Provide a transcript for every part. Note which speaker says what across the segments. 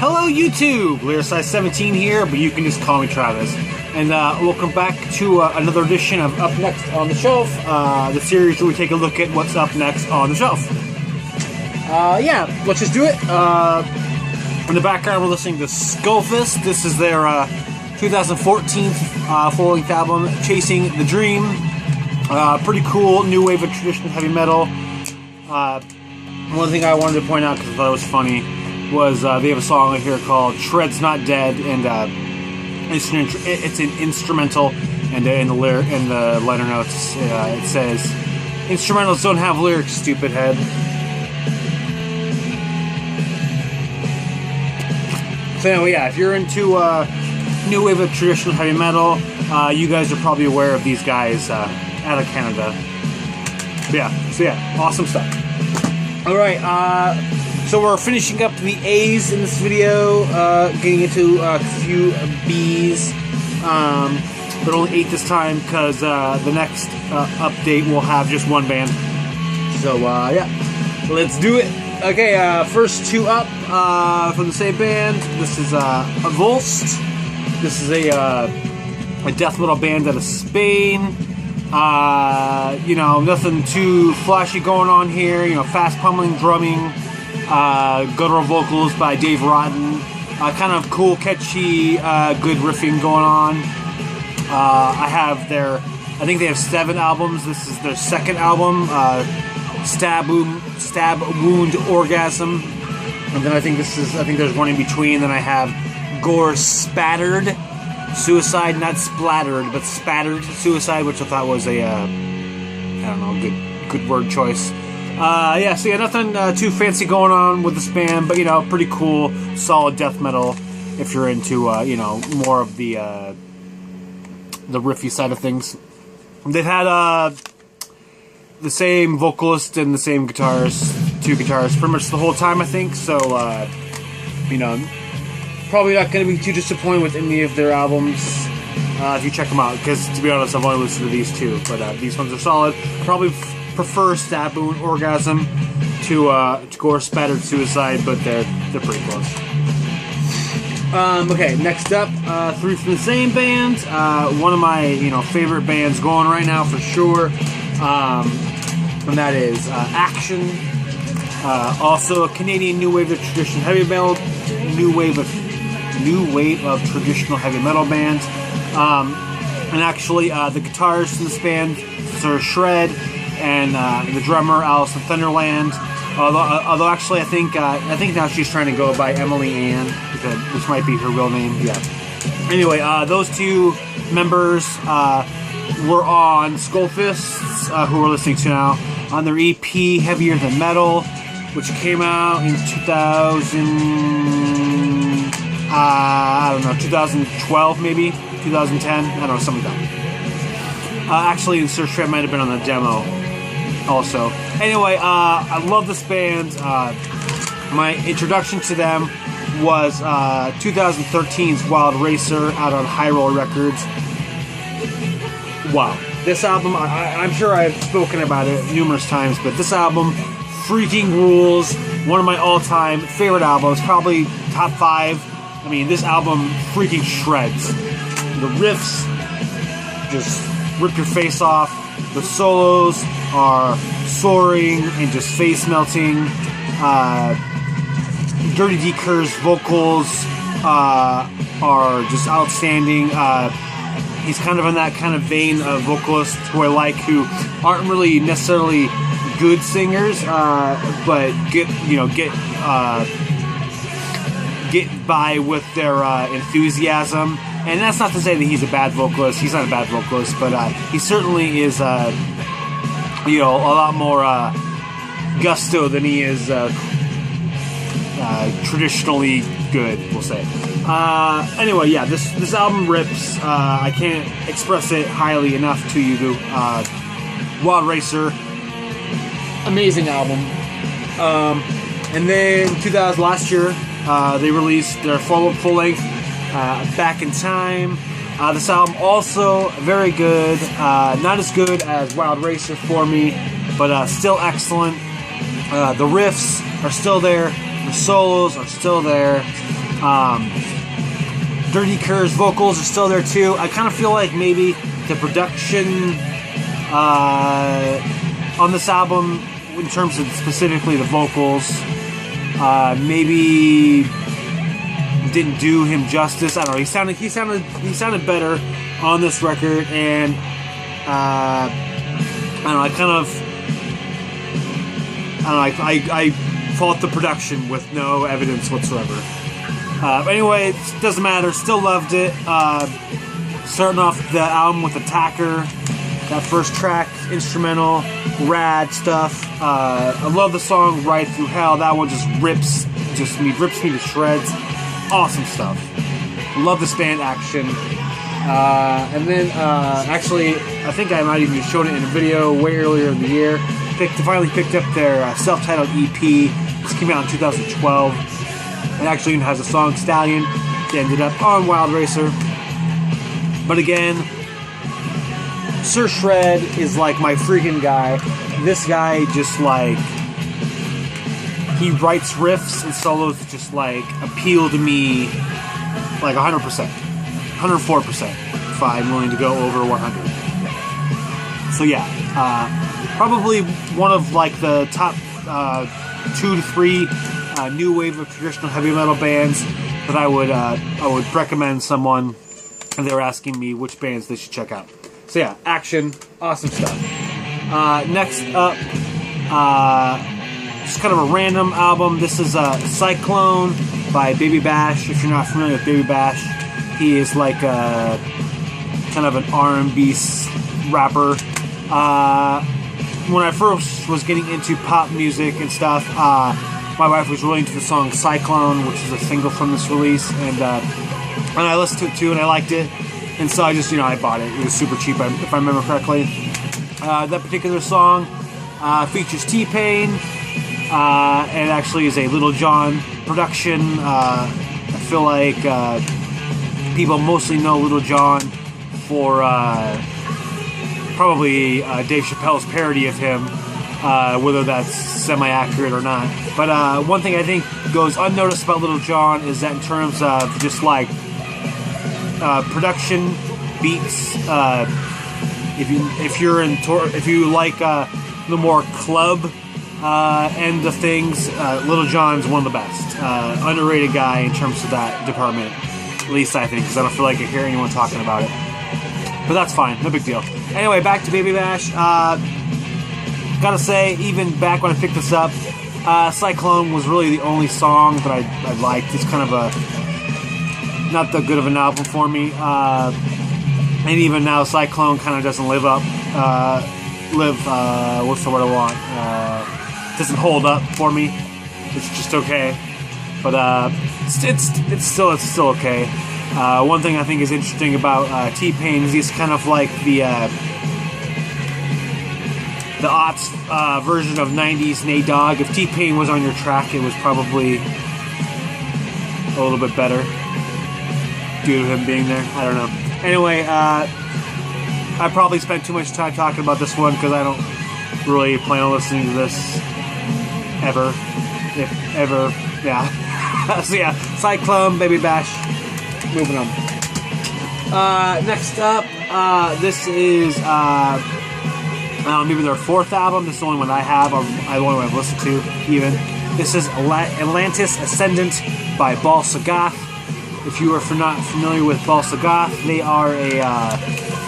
Speaker 1: Hello YouTube! Lyricise17 here, but you can just call me Travis. And welcome back to another edition of Up Next on the Shelf, the series where we take a look at what's up next on the shelf. Yeah, let's just do it. In the background we're listening to Skullfist. This is their 2014 full-length album, Chasing the Dream. Pretty cool, new wave of traditional heavy metal. One thing I wanted to point out, because I thought it was funny, was they have a song here called Shred's Not Dead, and it's an instrumental, and in the liner notes it says, "Instrumentals don't have lyrics, stupid head." So anyway, yeah, if you're into new wave of traditional heavy metal, you guys are probably aware of these guys out of Canada. So yeah, awesome stuff. Alright, so we're finishing up the A's in this video, getting into a few B's, but only 8 this time, because the next update will have just one band. So yeah, let's do it. Okay, first two up from the same band. This is Avulsed. This is a death metal band out of Spain. You know, nothing too flashy going on here. You know, fast pummeling drumming, guttural vocals by Dave Rotten, kind of cool, catchy, good riffing going on. I think they have 7 albums. This is their second album, Stabwound, Orgasm, and then I think there's one in between. Then I have Gorespattered. Suicide, not splattered, but spattered suicide, which I thought was a, I don't know, good word choice. Yeah, so yeah, nothing too fancy going on with this band, but, you know, pretty cool, solid death metal if you're into, you know, more of the riffy side of things. They've had, the same vocalist and the same guitars, 2 guitars, pretty much the whole time, I think, so, you know, probably not going to be too disappointed with any of their albums if you check them out, because to be honest, I've only listened to these 2, but these ones are solid. Probably prefer Stabwound, Orgasm to Gorespattered, Suicide, but they're pretty close. Okay, next up, 3 from the same band. One of my favorite bands going right now for sure, and that is Axxion. Also a Canadian new wave of traditional heavy metal, new wave of traditional heavy metal band. And actually, the guitarists in this band, Sir Shred, and the drummer Alison Thunderland. Although actually, I think now she's trying to go by Emily Ann, which might be her real name. Yeah. Anyway, those 2 members were on Skullfists, who we're listening to now, on their EP Heavier Than Metal, which came out in 2012 maybe, 2010, I don't know, something like that. Actually, Sir Shred might have been on the demo also. Anyway, I love this band. My introduction to them was 2013's Wild Racer out on High Roll Records. Wow. This album, I'm sure I've spoken about it numerous times, but this album freaking rules. One of my all-time favorite albums, probably top 5. I mean, this album freaking shreds. The riffs just rip your face off. The solos are soaring and just face-melting. Dirty D. Kerr's vocals are just outstanding. He's kind of in that kind of vein of vocalists who I like, who aren't really necessarily good singers, but get by with their enthusiasm. And that's not to say that he's a bad vocalist. He's not a bad vocalist, but he certainly is, a lot more gusto than he is traditionally good, we'll say. Anyway, yeah, this album rips. I can't express it highly enough to you. Wild Racer, amazing album. And then last year, they released their full-length Back in Time. This album also very good. Not as good as Wild Racer for me, but still excellent. The riffs are still there. The solos are still there. Dirty Cur's vocals are still there too. I kind of feel like maybe the production on this album, in terms of specifically the vocals, maybe didn't do him justice. I don't know. He sounded better on this record, and I don't know. I fault the production with no evidence whatsoever. But anyway, it doesn't matter. Still loved it. Starting off the album with Attacker, that first track, instrumental, rad stuff. I love the song Ride Through Hell. That one just rips me to shreds. Awesome stuff. Love this band, Axxion. And then, actually, I think I might even showed it in a video way earlier in the year. Finally picked up their self-titled EP. This came out in 2012. It actually even has a song, Stallion. It ended up on Wild Racer. But again, Sir Shred is like my freaking guy. This guy just like, he writes riffs and solos that just like appeal to me like 100%. 104% if I'm willing to go over 100. So yeah, probably one of like the top 2 to 3 new wave of traditional heavy metal bands that I would recommend someone if they were asking me which bands they should check out. So yeah, Axxion, awesome stuff. Next up, just kind of a random album. This is Cyclone by Baby Bash. If you're not familiar with Baby Bash, he is like a kind of an R&B rapper. When I first was getting into pop music and stuff, my wife was really into the song Cyclone, which is a single from this release, and I listened to it too, and I liked it, and so I just, I bought it. It was super cheap, if I remember correctly. That particular song features T-Pain, and actually is a Little John production. I feel like people mostly know Little John for probably Dave Chappelle's parody of him, whether that's semi-accurate or not. But one thing I think goes unnoticed about Little John is that in terms of just like production, beats, if you like the more club end of things, Little John's one of the best. Underrated guy in terms of that department, at least I think, because I don't feel like I hear anyone talking about it. But that's fine, no big deal. Anyway, back to Baby Bash. Gotta say, even back when I picked this up, Cyclone was really the only song that I liked. It's kind of not that good of an album for me. And even now, Cyclone kind of doesn't live up. What's the word I want? Doesn't hold up for me. It's just okay. But it's still okay. One thing I think is interesting about T-Pain is he's kind of like the aughts version of 90s Nate Dogg. If T-Pain was on your track, it was probably a little bit better due to him being there. I don't know. Anyway, I probably spent too much time talking about this one because I don't really plan on listening to this ever. If ever, yeah. So yeah, Cyclone, Baby Bash. Moving on. Next up, this is maybe their 4th album. This is the only one I have. The only one I've listened to, even. This is Atlantis Ascendant by Bal-Sagoth. If you are not familiar with Bal-Sagoth, they are a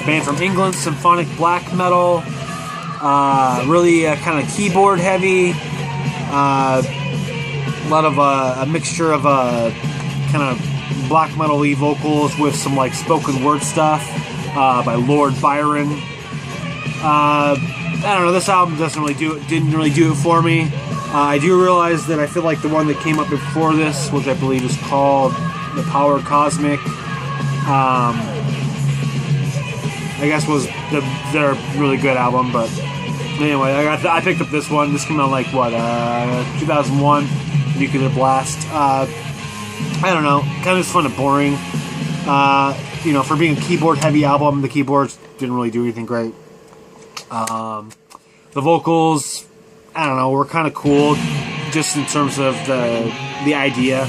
Speaker 1: band from England, symphonic black metal, really kind of keyboard heavy, a lot of a mixture of kind of black metal-y vocals with some like spoken word stuff by Lord Byron. I don't know, this album didn't really do it for me. I do realize that I feel like the one that came up before this, which I believe is called The Power Cosmic, I guess was their really good album. But anyway, I picked up this one. This came out like 2001, Nuclear Blast. I don't know, kind of just fun and boring. For being a keyboard heavy album, the keyboards didn't really do anything great. The vocals, I don't know, were kind of cool just in terms of the idea,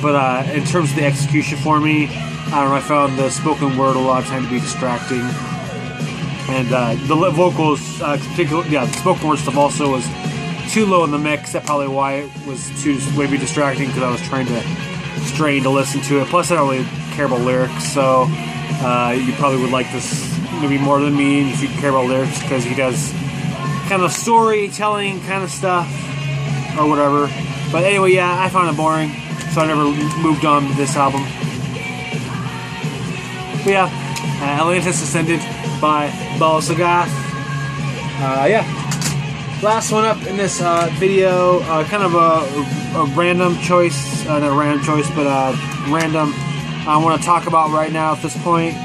Speaker 1: but in terms of the execution for me, I don't know, I found the spoken word a lot of time to be distracting. And the vocals, particularly, yeah, the spoken word stuff also was too low in the mix. That's probably why it was too maybe distracting, because I was trying to strain to listen to it. Plus, I don't really care about lyrics, so you probably would like this maybe more than me if you care about lyrics, because he does kind of storytelling kind of stuff or whatever. But anyway, yeah, I found it boring, so I never moved on to this album. But yeah, Atlantis Ascendant by Bal-Sagoth. Yeah. Last one up in this video, kind of a random choice, not a random choice, but random I want to talk about right now at this point,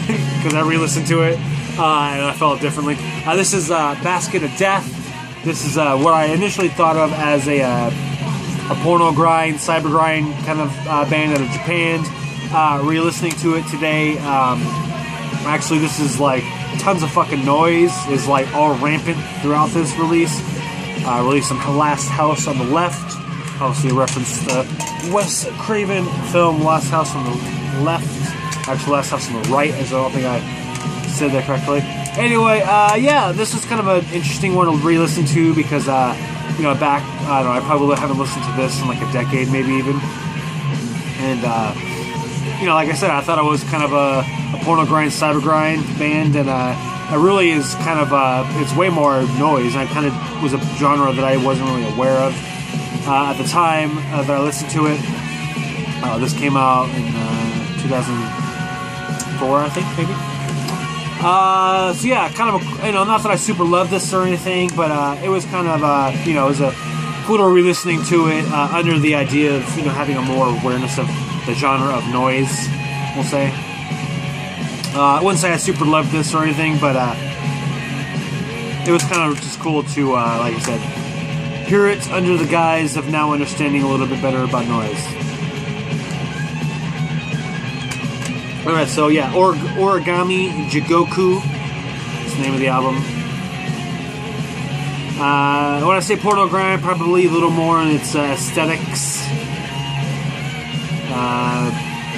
Speaker 1: because I re-listened to it, and I felt differently. This is Basket of Death. This is what I initially thought of as a porno grind, cyber grind kind of band out of Japan. Re-listening to it today, actually this is like tons of fucking noise is like all rampant throughout this release. Released on Last House on the Left, obviously a reference to the Wes Craven film Last House on the Left, actually Last House on the Right, as I don't think I said that correctly. Anyway, yeah, this is kind of an interesting one to re-listen to, because you know, back, I don't know, I probably haven't listened to this in like a decade, maybe even. And you know, like I said, I thought it was kind of a porno grind, cyber grind band, and it really is kind of it's way more noise. And it kind of was a genre that I wasn't really aware of at the time that I listened to it. This came out in 2004, I think, maybe. So yeah, kind of a, you know, not that I super love this or anything, but it was kind of you know, it was a cool to re-listening to it under the idea of, you know, having a more awareness of the genre of noise, we'll say. I wouldn't say I super loved this or anything, but it was kind of just cool to, like I said, hear it under the guise of now understanding a little bit better about noise. Alright, so yeah, Origami Jigoku is the name of the album. When I say porno grind, probably a little more in its aesthetics.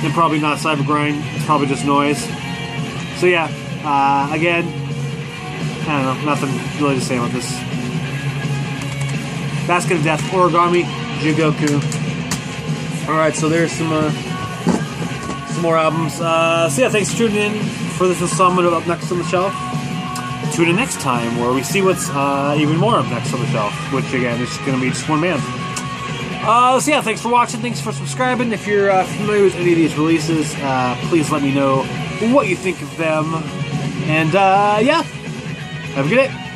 Speaker 1: And probably not cyber grind, it's probably just noise. So yeah, again, I don't know, nothing really to say about this. Basket of Death, Origami, Jigoku. Alright, so there's some more albums. So yeah, thanks for tuning in for this installment of Up Next on the Shelf. Tune in next time where we see what's even more up next on the shelf, which again is going to be just one man. So yeah, thanks for watching, thanks for subscribing. If you're familiar with any of these releases, please let me know what you think of them. And yeah, have a good day.